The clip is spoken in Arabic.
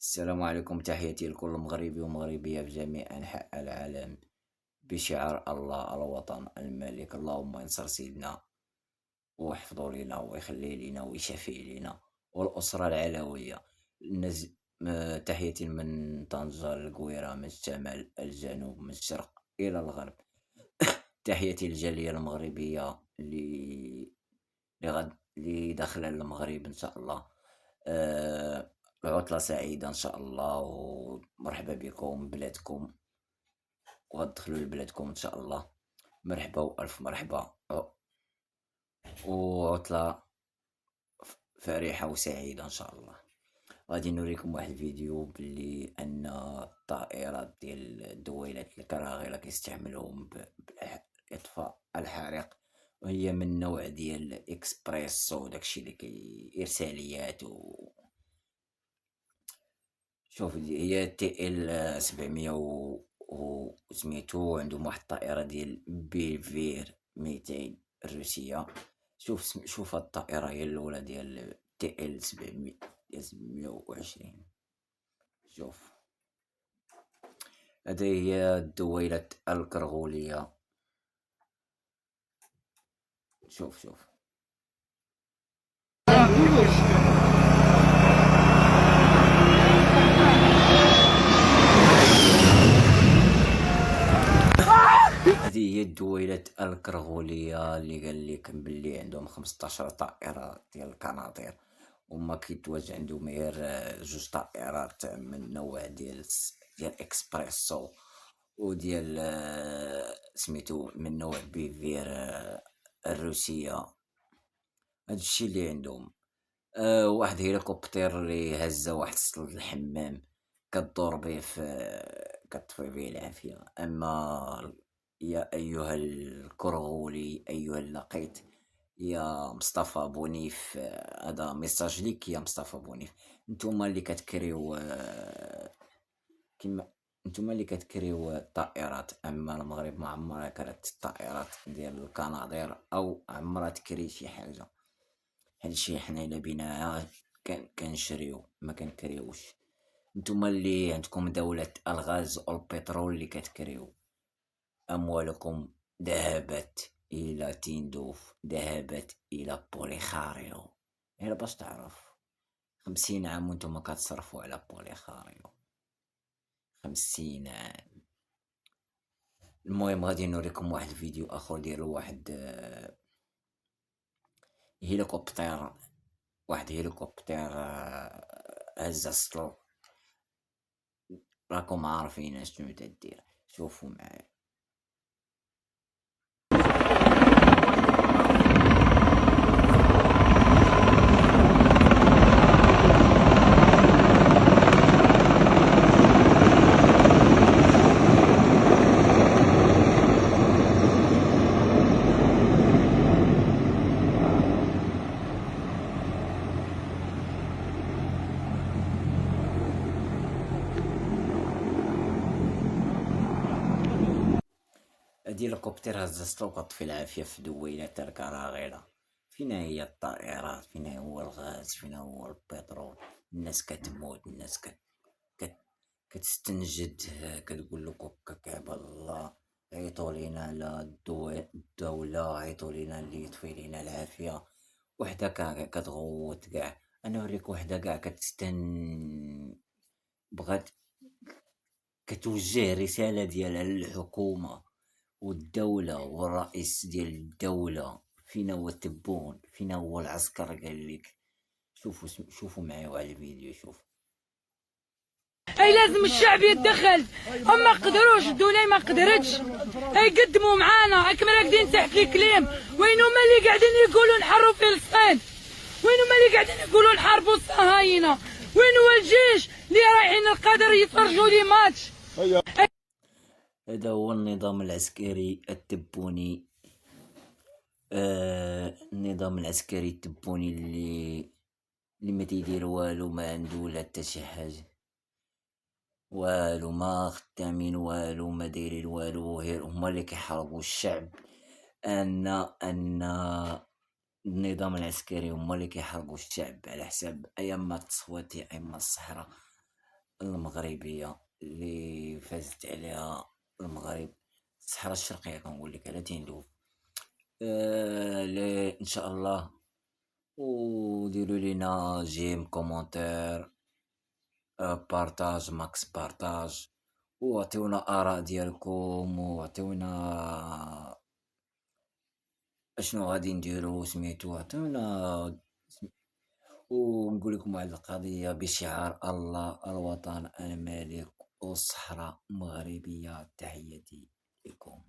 السلام عليكم، تحياتي لكل مغربي ومغربية في جميع أنحاء العالم بشعار الله الوطن الملك. اللهم انصر سيدنا ويحفظه لنا ويخليه لنا ويشفي لنا والأسرة العلوية. تحياتي من طنجة للقويرة، من الشمال الجنوب، من الشرق إلى الغرب. تحياتي للجالية المغربية اللي داخلة المغرب إن شاء الله. آه، عطلة سعيدة إن شاء الله، ومرحبا بكم بلادكم، وغتدخلوا لبلادكم إن شاء الله. مرحبا وألف مرحبا، وعطلة فرحة وسعيدة إن شاء الله. غادي نوريكم واحد الفيديو باللي أن الطائرات ديال الدويلات الكراغلة كيستعملوهم بإطفاء الحريق، وهي من نوع ديال الإكسبريسو، داكشي اللي إرساليات. شوف، هي تي ال 700 وسميتو عندهم واحد الطائرة ديال بيفير 200 الروسية. شوف هاد الطائرة هي الأولى ديال تي ال 700 ديال 720. شوف، هذه هي الدويلة الكرغولية. شوف هذه هي الدويلة الكرغولية اللي قال لك باللي عندهم 15 طائرة ديال القناطير، وما كيتواجد عندهم غير جوج طائرات من نوع ديال اكسبريسو، وديال سميتو من نوع بيفير الروسية. هادشي اللي عندهم. واحد هيليكوبتر اللي هزه واحد السطل الحمام، كدور به كطفي به العافية. أما يا أيها الكرغولي، أيها اللقيط، يا مصطفى بونيف، هذا ميساج ليك يا مصطفى بونيف. نتوما اللي كتكريو كيما نتوما اللي كتكريو الطائرات، اما المغرب ما عمرها كرات الطائرات ديال القناطير، او عمرها تكري شي حاجه. هادشي حنا الا بيناها كنشريو، ما كنكريوش. نتوما اللي عندكم دولة الغاز والبترول اللي كتكريو، أموالكم ذهبت إلى تندوف، ذهبت إلى بوليخاريو. غير باش تعرف، 50 عام وانتم كتصرفوا على بوليخاريو، 50 عام. المهم غادي نوريكم واحد الفيديو اخر ديال واحد هيليكوبتر. واحد هيليكوبتر هز السطل. راكم عارفين شنو تدير، شوفوا معايا. هادي الكوبتر هز السطل وكطفي العافية في دويلة الكراغيلة. فين هي الطائرات؟ فين هو الغاز؟ فين هو البترول؟ الناس كتموت، الناس كت... كتستنجد، كتقول لك وكا كعب الله. عيطوا لينا على الدولة، عيطوا لينا اللي يطفي لينا العافية. وحدة كتغوت كاع. انا نوريك وحدة كاع بغات كتوجه رسالة ديالها للحكومة والدولة والرئيس ديال الدولة. فينا هو التبون؟ فينا هو العسكر؟ قال لك. شوفوا معايا على الفيديو. شوف. اي لازم الشعب يتدخل. هم ما قدروش، الدوله ما قدرتش. يقدموا معانا راكم راكدين تحت الكليم. وين هما اللي قاعدين يقولوا نحروا فلسطين؟ وين هما اللي قاعدين يقولوا نحاربوا الصهاينه؟ وين هو الجيش اللي رايحين القدر يتفرجوا لي ماتش؟ هذا هو النظام العسكري التبوني. النظام العسكري التبوني اللي ما تيدير والو، ما عنده لا حتى شي حاجه، والو ما خدامين والو، ما دايرين والو، غير هما اللي كيحاربوا الشعب. ان النظام العسكري هما اللي كيحاربوا الشعب على حساب ايما التصويت ايما الصحراء. المغربية اللي فازت عليها المغرب، الصحراء الشرقية كنقول لك على تندوف. إن شاء الله. وديروا لينا جيم كومونتير، بارتاج ماكس بارتاج، وعطيونا آراء ديالكم، وعطيونا اشنو غادي نديرو سميتو، عطيونا. ونقول لكم واحد القضية بشعار الله الوطن الملك والصحراء مغربية، تحياتي لكم.